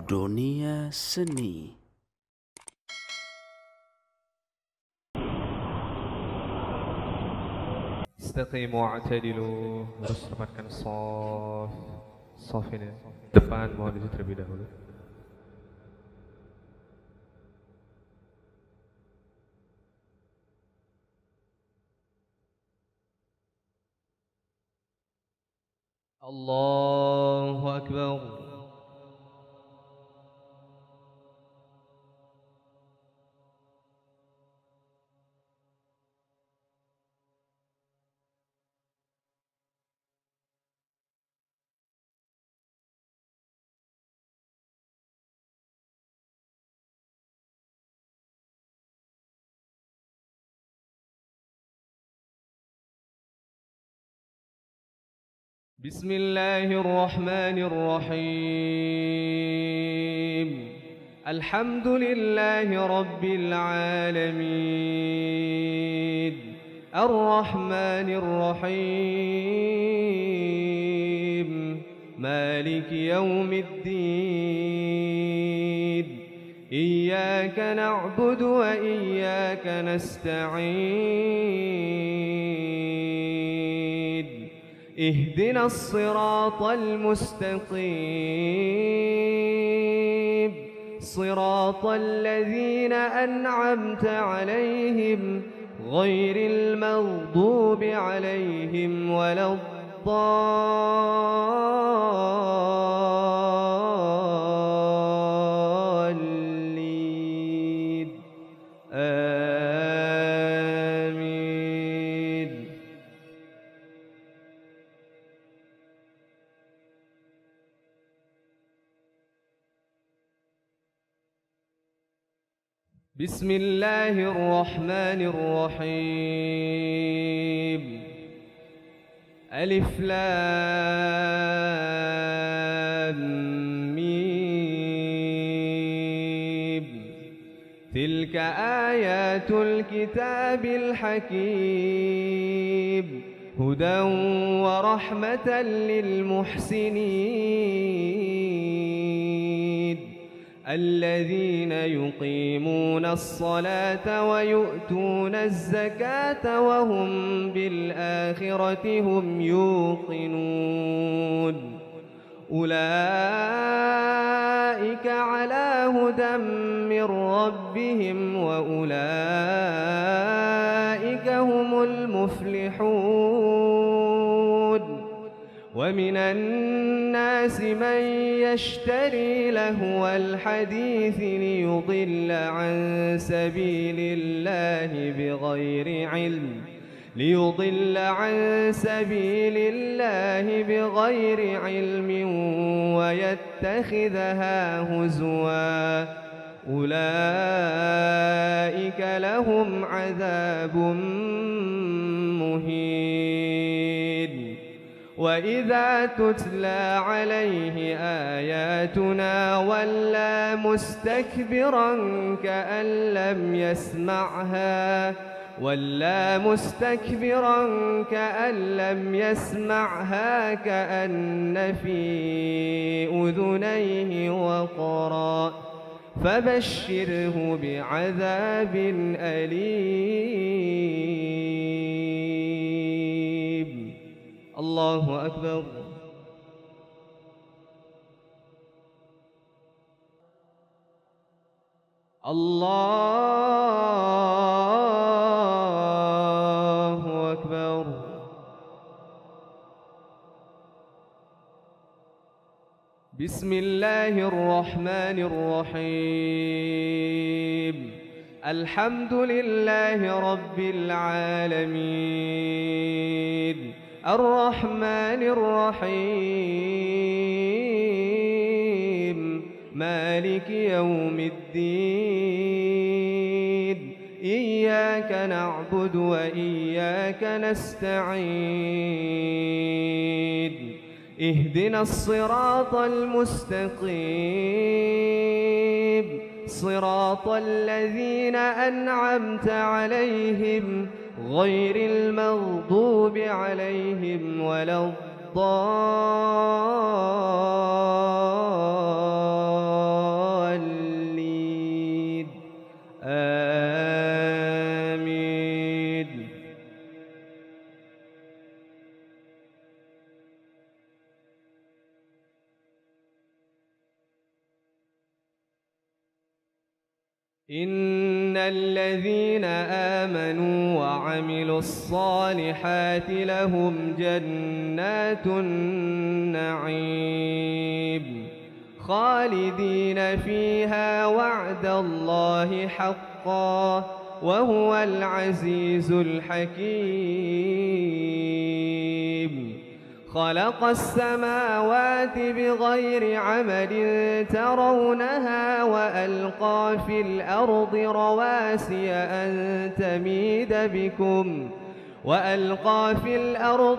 Dunia Seni. Istaqimu wa'tadilu, harus rapatkan soft ini. Depan mohon diisi terlebih dahulu. Allahu Akbar. بسم الله الرحمن الرحيم. الحمد لله رب العالمين الرحمن الرحيم مالك يوم الدين إياك نعبد وإياك نستعين اهدنا الصراط المستقيم صراط الذين أنعمت عليهم غير المغضوب عليهم ولا الضالين آمين. بسم الله الرحمن الرحيم. ألف لام ميم. تلك آيات الكتاب الحكيم هدى ورحمة للمحسنين الذين يقيمون الصلاة ويؤتون الزكاة وهم بالآخرة هم يوقنون أولئك على هدى من ربهم وأولئك هم المفلحون. ومن الناس من يشتري لهو الحديث ليضل عن سبيل الله بغير علم ويتخذها هزوا أولئك لهم عذاب مهين. وإذا تتلى عليه آياتنا ولى مستكبرا كأن لم يسمعها كأن في أذنيه وقرا فبشره بعذاب أليم. الله أكبر. الله أكبر. بسم الله الرحمن الرحيم. الحمد لله رب العالمين الرحمن الرحيم مالك يوم الدين إياك نعبد وإياك نستعين اهدنا الصراط المستقيم صراط الذين أنعمت عليهم غير المغضوب عليهم ولا الضالين إن الذين آمنوا وعملوا الصالحات لهم جنات النعيم خالدين فيها وعد الله حقا وهو العزيز الحكيم خلق السماوات بغير عمد ترونها وألقى في الأرض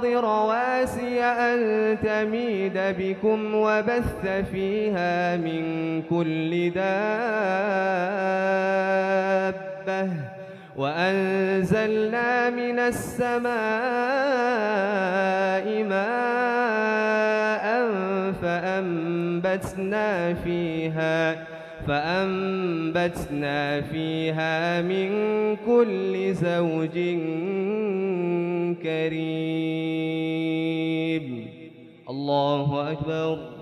رواسي أن تميد بكم وبث فيها من كل دابة وأنزلنا من السماء ماء فأنبتنا فيها من كل زوج كريم الله أكبر.